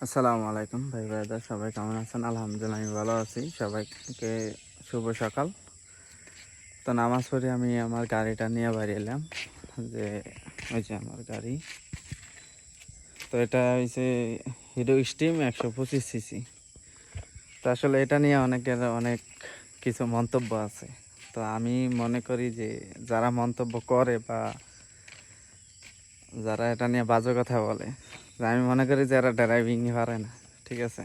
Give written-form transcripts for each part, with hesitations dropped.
আসসালামু আলাইকুম ভাই ব্রাদার, সবাই কেমন আছেন? আলহামদুলিল্লাহ আমি ভালো আছি। সবাইকে শুভ সকাল। তো নামাজ পড়ে আমি আমার গাড়িটা নিয়ে বাড়ি এলাম। যে ওই যে আমার গাড়ি, তো এটা হচ্ছে হিরো স্টিম 125 সিসি। তো আসলে এটা নিয়ে অনেকের অনেক কিছু মন্তব্য আছে। তো আমি মনে করি যে যারা মন্তব্য করে বা যারা এটা নিয়ে বাজে কথা বলে, আমি মনে করি যে এরা ড্রাইভিং পারে না। ঠিক আছে,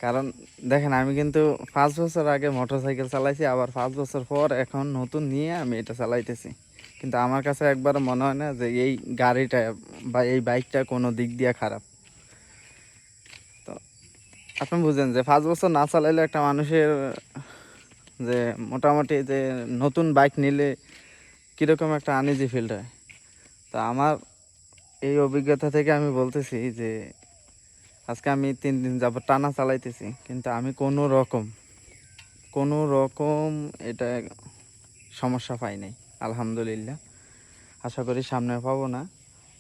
কারণ দেখেন আমি কিন্তু 5 বছর আগে মোটরসাইকেল চালাইছি, আবার 5 বছর পর এখন নতুন নিয়ে আমি এটা চালাইতেছি। কিন্তু আমার কাছে একবার মনে হয় না যে এই গাড়িটা বা এই বাইকটা কোনো দিক দিয়ে খারাপ। তো আপনি বুঝেন যে 5 বছর না চালাইলে একটা মানুষের যে মোটামুটি যে নতুন বাইক নিলে কীরকম একটা আনইজি ফিল হয়। তো আমার এই অভিজ্ঞতা থেকে আমি বলতেছি যে আজকে আমি 3 দিন যাবত টানা চালাইতেছি, কিন্তু আমি কোনো রকম এটা সমস্যা পাই নাই, আলহামদুলিল্লাহ। আশা করি সামনে পাবো না।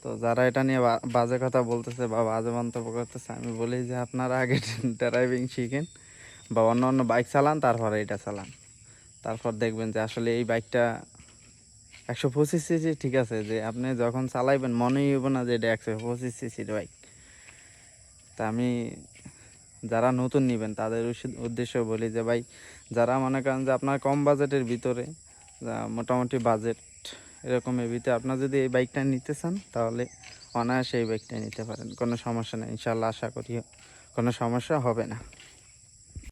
তো যারা এটা নিয়ে বাজে কথা বলতেছে বা বাজে মন্তব্য করতেছে, আমি বলি যে আপনারা আগে ড্রাইভিং শিখেন বা অন্য অন্য বাইক চালান, তারপরে এটা চালান। তারপর দেখবেন যে আসলে এই বাইকটা 125 সিসি, ঠিক আছে, যে আপনি যখন চালাইবেন মনেই হইব না যে এটা 125 সিসির বাইক। তা আমি যারা নতুন নেবেন তাদের উদ্দেশ্য বলি যে ভাই, যারা মনে করেন যে আপনার কম বাজেটের ভিতরে, মোটামুটি বাজেট এরকমের ভিতরে আপনার যদি এই বাইকটা নিতে চান, তাহলে অনায়াসে এই বাইকটা নিতে পারেন, কোনো সমস্যা নেই। ইনশাল্লাহ আশা করি কোনো সমস্যা হবে না।